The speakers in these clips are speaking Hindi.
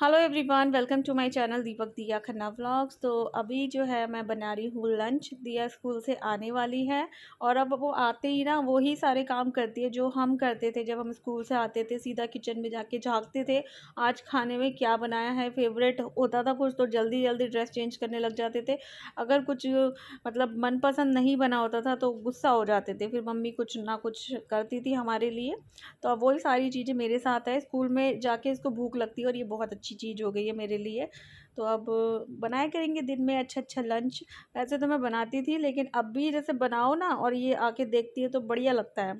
Hello everyone, welcome to my channel Deepak Diya Khanna vlogs. तो अभी जो है मैं बना रही हूँ लंच। दिया स्कूल से आने वाली है और अब वो आते ही ना वही सारे काम करती है जो हम करते थे जब हम स्कूल से आते थे। सीधा किचन में जाके झांकते थे आज खाने में क्या बनाया है। फेवरेट होता था कुछ तो जल्दी जल्दी ड्रेस चेंज करने लग जाते थे। अगर कुछ मतलब मनपसंद नहीं बना होता था तो गुस्सा हो जाते थे, फिर मम्मी कुछ ना कुछ करती थी हमारे लिए। तो अब वही सारी चीज़ें मेरे साथ है। स्कूल में जाके इसको भूख लगती है और ये बहुत अच्छी चीज़ हो गई है मेरे लिए। तो अब बनाया करेंगे दिन में अच्छा अच्छा लंच। वैसे तो मैं बनाती थी लेकिन अब भी जैसे बनाओ ना और ये आके देखती है तो बढ़िया लगता है।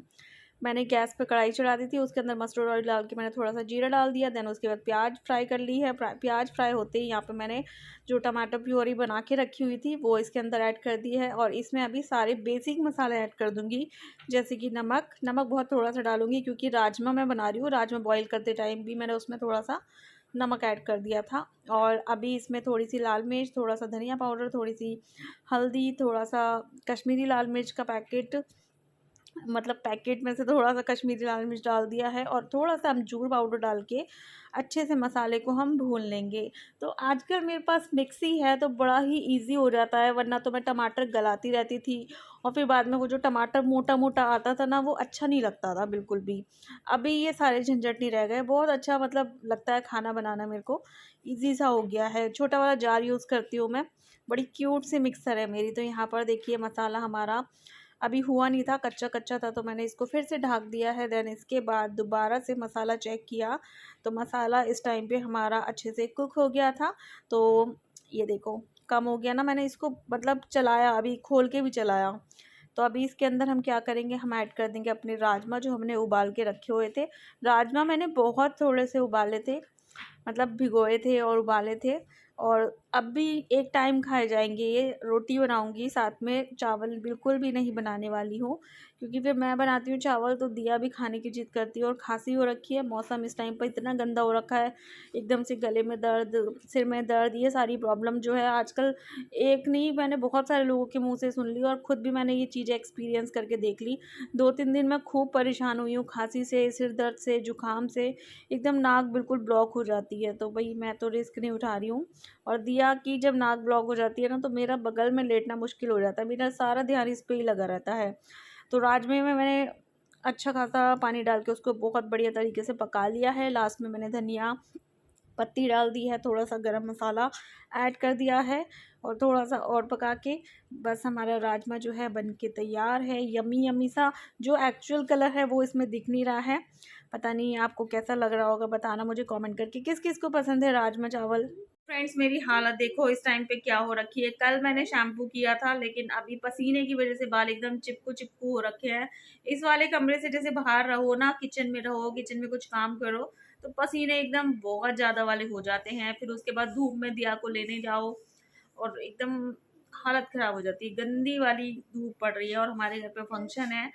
मैंने गैस पे कढ़ाई चढ़ा दी थी, उसके अंदर मस्टर्ड ऑयल डाल के मैंने थोड़ा सा जीरा डाल दिया। देन उसके बाद प्याज फ्राई कर ली है। प्याज फ्राई होते ही यहाँ पे मैंने जो टमाटर प्योरी बना के रखी हुई थी वो इसके अंदर ऐड कर दी है और इसमें अभी सारे बेसिक मसाले ऐड कर दूंगी। जैसे कि नमक नमक बहुत थोड़ा सा डालूंगी क्योंकि राजमा मैं बना रही हूँ। राजमा बॉईल करते टाइम भी मैंने उसमें थोड़ा सा नमक ऐड कर दिया था। और अभी इसमें थोड़ी सी लाल मिर्च, थोड़ा सा धनिया पाउडर, थोड़ी सी हल्दी, थोड़ा सा कश्मीरी लाल मिर्च का पैकेट, मतलब पैकेट में से थोड़ा सा कश्मीरी लाल मिर्च डाल दिया है और थोड़ा सा अमचूर पाउडर डाल के अच्छे से मसाले को हम भून लेंगे। तो आजकल मेरे पास मिक्सी है तो बड़ा ही इजी हो जाता है, वरना तो मैं टमाटर गलाती रहती थी और फिर बाद में वो जो टमाटर मोटा मोटा आता था ना वो अच्छा नहीं लगता था बिल्कुल भी। अभी ये सारे झंझट नहीं रह गए, बहुत अच्छा मतलब लगता है खाना बनाना मेरे को। ईजी सा हो गया है। छोटा वाला जार यूज़ करती हूँ मैं। बड़ी क्यूट सी मिक्सर है मेरी। तो यहाँ पर देखिए मसाला हमारा अभी हुआ नहीं था, कच्चा कच्चा था, तो मैंने इसको फिर से ढक दिया है। देन इसके बाद दोबारा से मसाला चेक किया तो मसाला इस टाइम पे हमारा अच्छे से कुक हो गया था। तो ये देखो कम हो गया ना, मैंने इसको मतलब चलाया, अभी खोल के भी चलाया। तो अभी इसके अंदर हम क्या करेंगे, हम ऐड कर देंगे अपने राजमा जो हमने उबाल के रखे हुए थे। राजमा मैंने बहुत थोड़े से उबाले थे, मतलब भिगोए थे और उबाले थे। और अब भी एक टाइम खाए जाएंगे ये। रोटी बनाऊंगी साथ में, चावल बिल्कुल भी नहीं बनाने वाली हूँ क्योंकि फिर मैं बनाती हूँ चावल तो दिया भी खाने की जिद करती है। और खांसी हो रखी है, मौसम इस टाइम पर इतना गंदा हो रखा है, एकदम से गले में दर्द, सिर में दर्द, ये सारी प्रॉब्लम जो है आजकल एक नहीं, मैंने बहुत सारे लोगों के मुंह से सुन ली और ख़ुद भी मैंने ये चीज़ें एक्सपीरियंस करके देख ली। 2-3 दिन मैं खूब परेशान हुई हूँ खांसी से, सिर दर्द से, जुकाम से। एकदम नाक बिल्कुल ब्लॉक हो जाती है। तो भाई मैं तो रिस्क नहीं उठा रही हूँ। और दिया कि जब नाक ब्लॉक हो जाती है ना तो मेरा बगल में लेटना मुश्किल हो जाता है, मेरा सारा ध्यान इस पे ही लगा रहता है। तो राजमे में मैंने अच्छा खासा पानी डाल के उसको बहुत बढ़िया तरीके से पका लिया है। लास्ट में मैंने धनिया पत्ती डाल दी है, थोड़ा सा गरम मसाला ऐड कर दिया है और थोड़ा सा और पका के बस हमारा राजमा जो है बन के तैयार है। यमी यमी सा। जो एक्चुअल कलर है वो इसमें दिख नहीं रहा है। पता नहीं आपको कैसा लग रहा होगा, बताना मुझे कमेंट करके किस किस को पसंद है राजमा चावल। फ्रेंड्स मेरी हालत देखो इस टाइम पे क्या हो रखी है। कल मैंने शैम्पू किया था लेकिन अभी पसीने की वजह से बाल एकदम चिपकू चिपकू हो रखे हैं। इस वाले कमरे से जैसे बाहर रहो ना, किचन में रहो, किचन में कुछ काम करो तो पसीने एकदम बहुत ज्यादा वाले हो जाते हैं। फिर उसके बाद धूप में दिया को लेने जाओ और एकदम हालत खराब हो जाती है। गंदी वाली धूप पड़ रही है और हमारे घर पे फंक्शन है।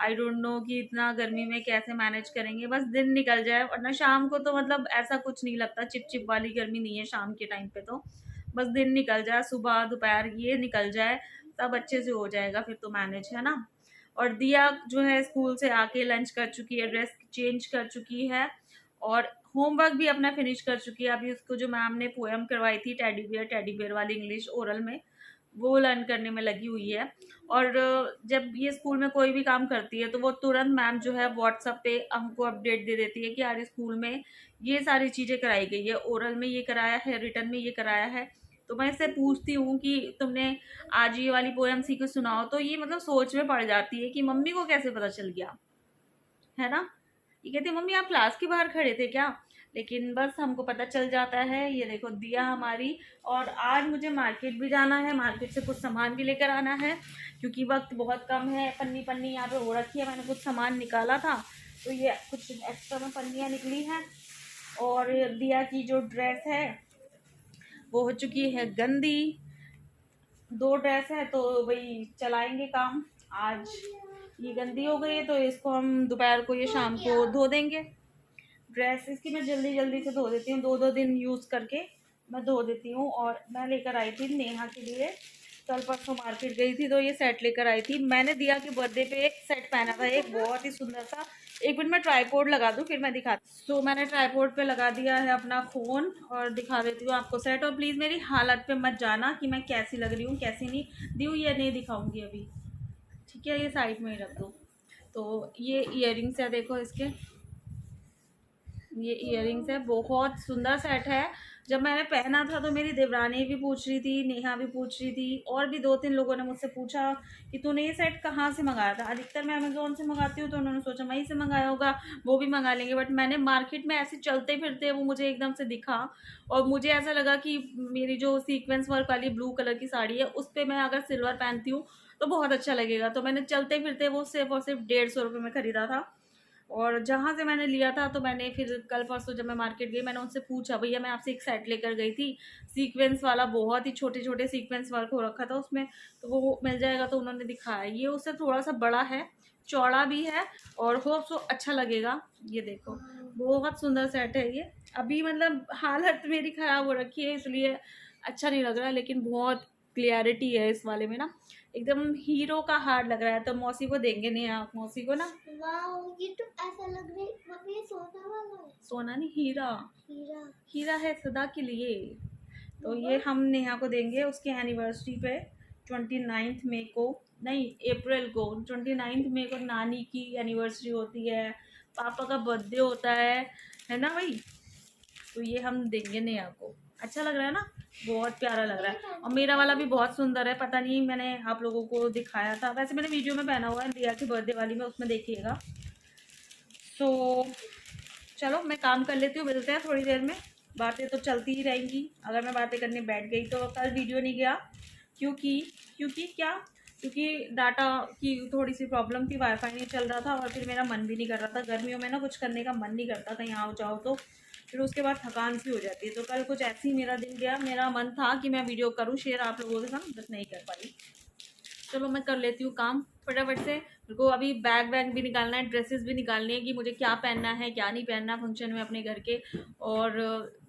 आई डोंट नो कि इतना गर्मी में कैसे मैनेज करेंगे, बस दिन निकल जाए। वरना शाम को तो मतलब ऐसा कुछ नहीं लगता, चिप चिप वाली गर्मी नहीं है शाम के टाइम पे। तो बस दिन निकल जाए, सुबह दोपहर ये निकल जाए, तब अच्छे से हो जाएगा फिर तो मैनेज, है ना। और दिया जो है स्कूल से आके लंच कर चुकी है, ड्रेस चेंज कर चुकी है और होमवर्क भी अपना फिनिश कर चुकी है। अभी उसको जो मैम ने पोएम करवाई थी टेडी बियर वाली इंग्लिश ओरल में, वो लर्न करने में लगी हुई है। और जब ये स्कूल में कोई भी काम करती है तो वो तुरंत मैम जो है व्हाट्सएप पे हमको अपडेट दे देती है कि आज स्कूल में ये सारी चीजें कराई गई है, ओरल में ये कराया है, रिटर्न में ये कराया है। तो मैं इससे पूछती हूँ कि तुमने आज ये वाली पोएम सी को सुनाओ, तो ये मतलब सोच में पड़ जाती है कि मम्मी को कैसे पता चल गया, है ना। ये कहती है मम्मी आप क्लास के बाहर खड़े थे क्या, लेकिन बस हमको पता चल जाता है। ये देखो दिया हमारी। और आज मुझे मार्केट भी जाना है, मार्केट से कुछ सामान भी लेकर आना है क्योंकि वक्त बहुत कम है। पन्नी पन्नी यहाँ पे हो रखी है, मैंने कुछ सामान निकाला था तो ये कुछ एक्स्ट्रा में पन्नियाँ निकली हैं। और दिया की जो ड्रेस है वो हो चुकी है गंदी। 2 ड्रेस है तो वही चलाएंगे काम। आज ये गंदी हो गई है तो इसको हम दोपहर को, ये शाम को धो देंगे। ड्रेस इसकी मैं जल्दी जल्दी से धो देती हूँ, 2-2 दिन यूज़ करके मैं धो देती हूँ। और मैं लेकर आई थी नेहा के लिए, कल परसों मार्केट गई थी तो ये सेट लेकर आई थी। मैंने दिया कि बर्थडे पे एक सेट पहना था, एक बहुत ही सुंदर सा एक मिनट मैं ट्राईपोड लगा दूँ फिर मैं दिखाती। तो मैंने ट्राईपोड पे लगा दिया है अपना फ़ोन और दिखा देती हूँ आपको सेट। और प्लीज़ मेरी हालत पे मत जाना कि मैं कैसी लग रही हूँ कैसी नहीं दी हूँ, ये नहीं दिखाऊंगी अभी, ठीक है। ये साइड में ही रख दो। तो ये इयररिंग्स है, देखो इसके, ये इयररिंग्स है, बहुत सुंदर सेट है। जब मैंने पहना था तो मेरी देवरानी भी पूछ रही थी, नेहा भी पूछ रही थी, और भी 2-3 लोगों ने मुझसे पूछा कि तूने ये सेट कहाँ से मंगाया था। अधिकतर मैं अमेज़ोन से मंगाती हूँ, तो उन्होंने सोचा वहीं से मंगाया होगा, वो भी मंगा लेंगे। बट मैंने मार्केट में ऐसे चलते फिरते वो मुझे एकदम से दिखा, और मुझे ऐसा लगा कि मेरी जो सीक्वेंस वर्क वाली ब्लू कलर की साड़ी है उस पर मैं अगर सिल्वर पहनती हूँ तो बहुत अच्छा लगेगा। तो मैंने चलते फिरते वो सिर्फ और सिर्फ 150 रुपये में ख़रीदा था। और जहाँ से मैंने लिया था, तो मैंने फिर कल परसों जब मैं मार्केट गई, मैंने उनसे पूछा, भैया मैं आपसे एक सेट लेकर गई थी सीक्वेंस वाला, बहुत ही छोटे छोटे सीक्वेंस वर्क हो रखा था उसमें, तो वो मिल जाएगा। तो उन्होंने दिखाया, ये उससे थोड़ा सा बड़ा है, चौड़ा भी है, और होप सो अच्छा लगेगा। ये देखो, बहुत सुंदर सेट है ये। अभी मतलब हालत मेरी ख़राब हो रखी है इसलिए अच्छा नहीं लग रहा, लेकिन बहुत क्लियरिटी है इस वाले में ना, एकदम हीरो का हार लग रहा है। तो मौसी को देंगे, नहीं आप मौसी को ना। वाओ, ये तो ऐसा लग रहा है मम्मी, ये सोना वाला है। सोना नहीं, हीरा। हीरा। हीरा है सदा के लिए। तो ये हम नेहा को देंगे उसकी एनिवर्सरी पे, 29 मई को, नहीं अप्रैल को, 29 मई को नानी की एनिवर्सरी होती है, पापा का बर्थडे होता है ना भाई। तो ये हम देंगे नेहा को। अच्छा लग रहा है ना, बहुत प्यारा लग रहा है। और मेरा वाला भी बहुत सुंदर है, पता नहीं मैंने आप लोगों को दिखाया था, वैसे मैंने वीडियो में पहना हुआ है रिया की बर्थडे वाली में, उसमें देखिएगा। तो चलो मैं काम कर लेती हूँ, मिलते हैं थोड़ी देर में। बातें तो चलती ही रहेंगी, अगर मैं बातें करने बैठ गई तो। कल वीडियो नहीं गया क्योंकि क्योंकि डाटा की थोड़ी सी प्रॉब्लम थी, वाईफाई नहीं चल रहा था, और फिर मेरा मन भी नहीं कर रहा था। गर्मियों में ना कुछ करने का मन नहीं करता, कहीं आओ जाओ तो फिर उसके बाद थकान सी हो जाती है। तो कल कुछ ऐसे ही मेरा दिन गया, मेरा मन था कि मैं वीडियो करूँ शेयर आप लोगों के साथ, बस नहीं कर पाई। चलो मैं कर लेती हूँ काम फटाफट से। मेरे को अभी बैग वैग भी निकालना है, ड्रेसेस भी निकालनी है कि मुझे क्या पहनना है क्या नहीं पहनना फंक्शन में अपने घर के। और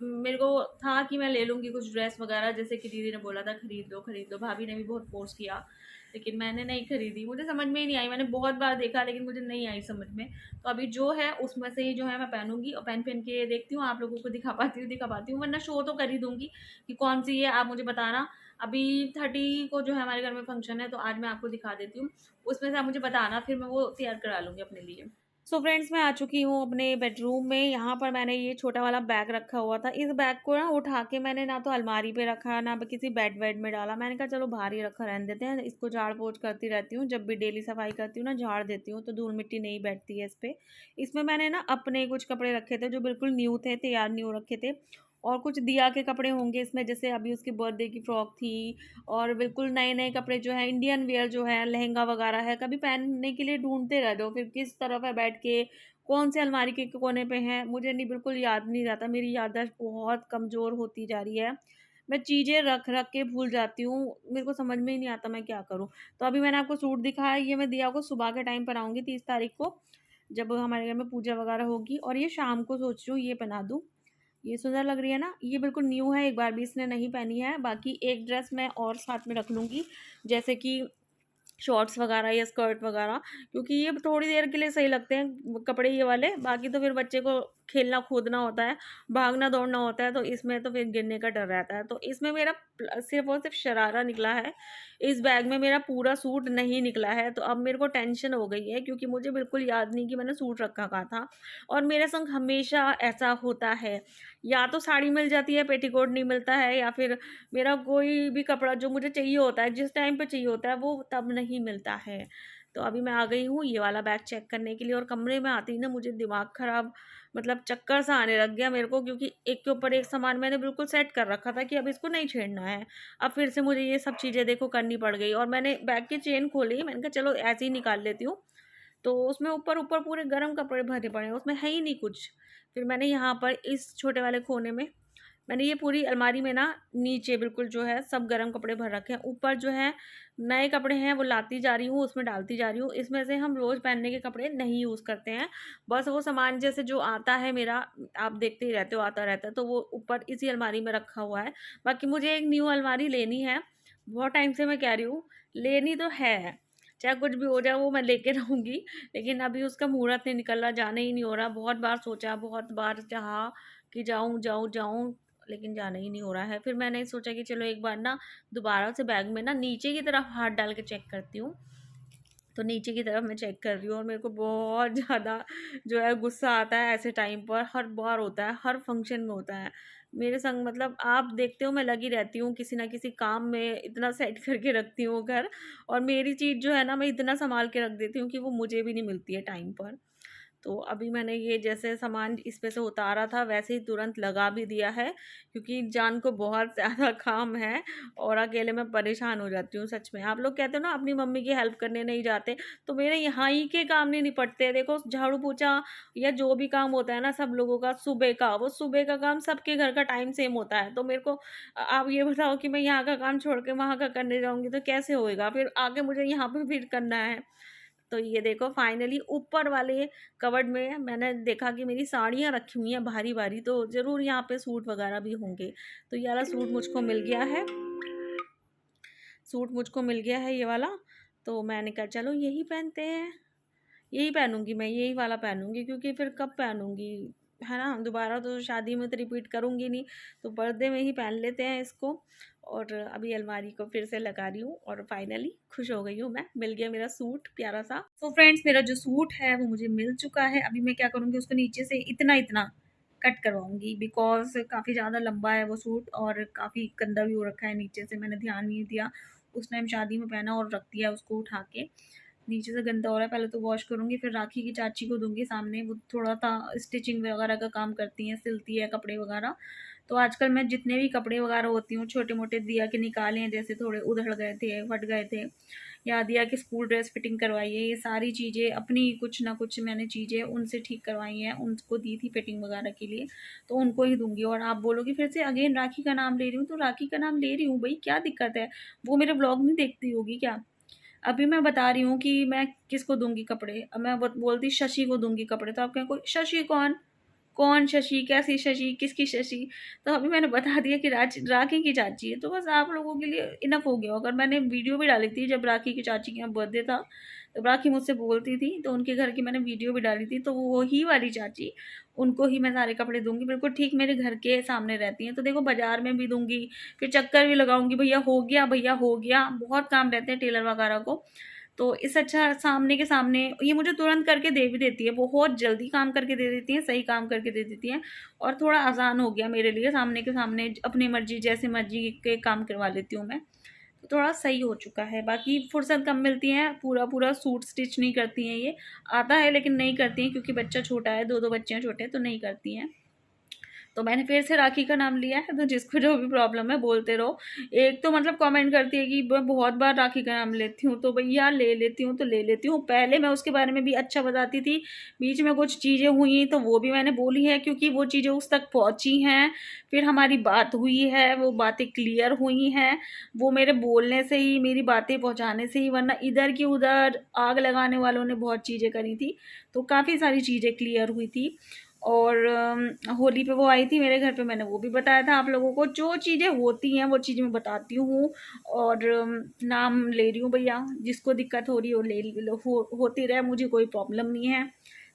मेरे को था कि मैं ले लूँगी कुछ ड्रेस वगैरह, जैसे कि दीदी ने बोला था खरीद लो, भाभी ने भी बहुत फोर्स किया, लेकिन मैंने नहीं खरीदी। मुझे समझ में ही नहीं आई, मैंने बहुत बार देखा लेकिन मुझे नहीं आई समझ में। तो अभी जो है उसमें से ही जो है मैं पहनूंगी, और पहन के देखती हूँ आप लोगों को दिखा पाती हूँ, वरना शो तो कर ही दूंगी कि कौन सी है, आप मुझे बताना। अभी 30 को जो है हमारे घर में फंक्शन है, तो आज मैं आपको दिखा देती हूँ, उसमें से आप मुझे बताना, फिर मैं वो तैयार करा लूँगी अपने लिए। सो फ्रेंड्स, मैं आ चुकी हूँ अपने बेडरूम में। यहाँ पर मैंने ये छोटा वाला बैग रखा हुआ था, इस बैग को ना उठा के मैंने ना तो अलमारी पे रखा ना किसी बेड वेड में डाला। मैंने कहा चलो बाहर ही रखा रहने देते हैं, इसको झाड़ पोछ करती रहती हूँ, जब भी डेली सफाई करती हूँ ना झाड़ देती हूँ तो धूल मिट्टी नहीं बैठती है इस पर। इसमें मैंने ना अपने कुछ कपड़े रखे थे जो बिल्कुल न्यू थे, तैयार न्यू रखे थे, और कुछ दिया के कपड़े होंगे इसमें, जैसे अभी उसके बर्थडे की फ्रॉक थी, और बिल्कुल नए नए कपड़े जो है इंडियन वेयर जो है, लहंगा वगैरह है, कभी पहनने के लिए ढूंढते रह दो, फिर किस तरफ है बैठ के, कौन से अलमारी के कोने पे है, मुझे नहीं बिल्कुल याद नहीं रहता। मेरी याददाश्त बहुत कमज़ोर होती जा रही है, मैं चीज़ें रख रख के भूल जाती हूँ, मेरे को समझ में ही नहीं आता मैं क्या करूँ। तो अभी मैंने आपको सूट दिखाया, ये मैं दिया को सुबह के टाइम पर आऊँगी 30 तारीख को, जब हमारे घर में पूजा वगैरह होगी, और ये शाम को सोच रही हूँ ये पहना दूँ। ये सुंदर लग रही है ना, ये बिल्कुल न्यू है, एक बार भी इसने नहीं पहनी है। बाकी एक ड्रेस मैं और साथ में रख लूँगी, जैसे कि शॉर्ट्स वगैरह या स्कर्ट वगैरह, क्योंकि ये थोड़ी देर के लिए सही लगते हैं कपड़े ये वाले, बाकी तो फिर बच्चे को खेलना कूदना होता है, भागना दौड़ना होता है, तो इसमें तो फिर गिरने का डर रहता है। तो इसमें मेरा सिर्फ और सिर्फ शरारा निकला है, इस बैग में मेरा पूरा सूट नहीं निकला है। तो अब मेरे को टेंशन हो गई है, क्योंकि मुझे बिल्कुल याद नहीं कि मैंने सूट रखा कहाँ था। और मेरे संग हमेशा ऐसा होता है, या तो साड़ी मिल जाती है, पेटीकोट नहीं मिलता है, या फिर मेरा कोई भी कपड़ा जो मुझे चाहिए होता है, जिस टाइम पे चाहिए होता है, वो तब नहीं मिलता है। तो अभी मैं आ गई हूँ ये वाला बैग चेक करने के लिए, और कमरे में आती ही ना मुझे दिमाग ख़राब, मतलब चक्कर सा आने लग गया मेरे को, क्योंकि एक के ऊपर एक सामान मैंने बिल्कुल सेट कर रखा था कि अब इसको नहीं छेड़ना है। अब फिर से मुझे ये सब चीज़ें देखो करनी पड़ गई, और मैंने बैग की चेन खोली, मैंने कहा चलो ऐसे ही निकाल लेती हूँ, तो उसमें ऊपर ऊपर पूरे गर्म कपड़े भरे पड़े हैं, उसमें है ही नहीं कुछ। फिर मैंने यहाँ पर इस छोटे वाले कोने में, मैंने ये पूरी अलमारी में ना नीचे बिल्कुल जो है सब गर्म कपड़े भर रखे हैं, ऊपर जो है नए कपड़े हैं वो लाती जा रही हूँ, उसमें डालती जा रही हूँ। इसमें से हम रोज़ पहनने के कपड़े नहीं यूज़ करते हैं, बस वो सामान जैसे जो आता है मेरा, आप देखते ही रहते हो आता रहता है, तो वो ऊपर इसी अलमारी में रखा हुआ है। बाकी मुझे एक न्यू अलमारी लेनी है, बहुत टाइम से मैं कह रही हूँ, लेनी तो है, चाहे कुछ भी हो जाए वो मैं लेके रहूँगी। लेकिन अभी उसका मुहूर्त नहीं निकल रहा, जाने ही नहीं हो रहा। बहुत बार सोचा, बहुत बार चाहा कि जाऊँ, जाऊँ, जाऊँ, लेकिन जाना ही नहीं हो रहा है। फिर मैंने सोचा कि चलो एक बार ना दोबारा से बैग में ना नीचे की तरफ हाथ डाल के चेक करती हूँ। तो नीचे की तरफ मैं चेक कर रही हूँ और मेरे को बहुत ज़्यादा जो है गुस्सा आता है ऐसे टाइम पर। हर बार होता है, हर फंक्शन में होता है मेरे संग। मतलब आप देखते हो मैं लगी रहती हूँ किसी ना किसी काम में, इतना सेट करके रखती हूँ घर। और मेरी चीज़ जो है ना मैं इतना संभाल के रख देती हूँ कि वो मुझे भी नहीं मिलती है टाइम पर। तो अभी मैंने ये जैसे सामान इसमें से उतारा था वैसे ही तुरंत लगा भी दिया है, क्योंकि जान को बहुत ज़्यादा काम है और अकेले मैं परेशान हो जाती हूँ सच में। आप लोग कहते हो ना अपनी मम्मी की हेल्प करने नहीं जाते, तो मेरे यहाँ ही के काम नहीं निपटते। देखो झाड़ू पोछा या जो भी काम होता है ना सब लोगों का सुबह का, वो सुबह का काम सबके घर का टाइम सेम होता है। तो मेरे को आप ये बताओ कि मैं यहाँ का काम छोड़ के वहाँ का करने जाऊँगी तो कैसे होएगा? फिर आगे मुझे यहाँ पे फिर करना है। तो ये देखो फाइनली ऊपर वाले कबर्ड में मैंने देखा कि मेरी साड़ियाँ रखी हुई हैं भारी भारी, तो ज़रूर यहाँ पे सूट वगैरह भी होंगे। तो ये वाला सूट मुझको मिल गया है, सूट मुझको मिल गया है ये वाला। तो मैंने कहा चलो यही पहनते हैं, यही पहनूंगी मैं, यही वाला पहनूंगी, क्योंकि फिर कब पहनूंगी, है ना? दोबारा तो शादी में तो रिपीट करूंगी नहीं, तो बर्थडे में ही पहन लेते हैं इसको। और अभी अलमारी को फिर से लगा रही हूँ और फाइनली खुश हो गई हूँ मैं, मिल गया मेरा सूट प्यारा सा। तो फ्रेंड्स मेरा जो सूट है वो मुझे मिल चुका है। अभी मैं क्या करूँगी, उसको नीचे से इतना इतना कट करवाऊंगी, बिकॉज काफ़ी ज़्यादा लंबा है वो सूट और काफ़ी गंदा भी हो रखा है नीचे से। मैंने ध्यान नहीं दिया, उस टाइम शादी में पहना और रख दिया उसको उठा के। नीचे से गंदा हो रहा है, पहले तो वॉश करूँगी, फिर राखी की चाची को दूंगी सामने। वो थोड़ा सा स्टिचिंग वगैरह का काम करती हैं, सिलती है कपड़े वगैरह। तो आजकल मैं जितने भी कपड़े वगैरह होती हूँ छोटे मोटे दिया के निकाले हैं, जैसे थोड़े उधड़ गए थे, फट गए थे, या दिया की स्कूल ड्रेस फिटिंग करवाई है, ये सारी चीज़ें अपनी कुछ ना कुछ मैंने चीज़ें उनसे ठीक करवाई हैं, उनको दी थी फिटिंग वगैरह के लिए, तो उनको ही दूंगी। और आप बोलोगे फिर से अगेन राखी का नाम ले रही हूँ, तो राखी का नाम ले रही हूँ भाई, क्या दिक्कत है? वो मेरे ब्लॉग नहीं देखती होगी क्या? अभी मैं बता रही हूँ कि मैं किसको दूंगी कपड़े। अब मैं बोलती शशि को दूंगी कपड़े, तो आप कहें शशि कौन? कौन शशि? कैसी शशि? किसकी शशि? तो अभी मैंने बता दिया कि राखी की चाची है, तो बस आप लोगों के लिए इनफ हो गया। अगर मैंने वीडियो भी डाली थी जब राखी की चाची के यहाँ बर्थडे था, तो राखी मुझसे बोलती थी तो उनके घर की मैंने वीडियो भी डाली थी। तो वो ही वाली चाची, उनको ही मैं सारे कपड़े दूंगी, बिल्कुल ठीक मेरे घर के सामने रहती हैं। तो देखो बाजार में भी दूंगी, फिर चक्कर भी लगाऊंगी, भैया हो गया, भैया हो गया, बहुत काम रहते हैं टेलर वगैरह को। तो इस अच्छा सामने के सामने ये मुझे तुरंत करके दे भी देती है, बहुत जल्दी काम करके दे देती है, सही काम करके दे देती है। और थोड़ा आसान हो गया मेरे लिए, सामने के सामने अपनी मर्जी जैसे मर्जी के काम करवा लेती हूँ मैं, तो थोड़ा सही हो चुका है। बाकी फुर्सत कम मिलती है, पूरा पूरा सूट स्टिच नहीं करती हैं ये, आता है लेकिन नहीं करती हैं, क्योंकि बच्चा छोटा है, दो बच्चे हैं छोटे, तो नहीं करती हैं। तो मैंने फिर से राखी का नाम लिया है, तो जिसको जो भी प्रॉब्लम है बोलते रहो। एक तो मतलब कमेंट करती है कि मैं बहुत बार राखी का नाम लेती हूँ, तो भैया ले लेती हूँ तो ले लेती हूँ। पहले मैं उसके बारे में भी अच्छा बताती थी, बीच में कुछ चीज़ें हुई तो वो भी मैंने बोली है, क्योंकि वो चीज़ें उस तक पहुँची हैं, फिर हमारी बात हुई है, वो बातें क्लियर हुई हैं, वो मेरे बोलने से ही, मेरी बातें पहुँचाने से ही, वरना इधर की उधर आग लगाने वालों ने बहुत चीज़ें करी थी, तो काफ़ी सारी चीज़ें क्लियर हुई थी। और होली पे वो आई थी मेरे घर पे, मैंने वो भी बताया था आप लोगों को। जो चीज़ें होती हैं वो चीज़ें मैं बताती हूँ, और नाम ले रही हूँ भैया, जिसको दिक्कत हो रही हो ले होती रहे, मुझे कोई प्रॉब्लम नहीं है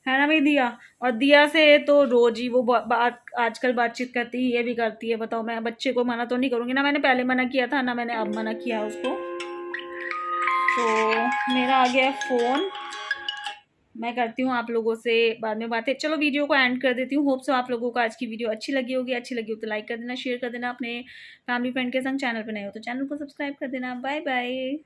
ना मेरी दिया? और दिया से तो रोज ही वो बात आजकल बातचीत करती है, ये भी करती है। बताओ मैं बच्चे को मना तो नहीं करूँगी ना, मैंने पहले मना किया था ना, मैंने अब मना किया उसको। तो मेरा आ गया फ़ोन, मैं करती हूँ आप लोगों से बाद में बातें। चलो वीडियो को एंड कर देती हूँ। होप सो आप लोगों को आज की वीडियो अच्छी लगी होगी। अच्छी लगी हो तो लाइक कर देना, शेयर कर देना अपने फैमिली फ्रेंड के संग। चैनल पर नए हो तो चैनल को सब्सक्राइब कर देना। Bye bye.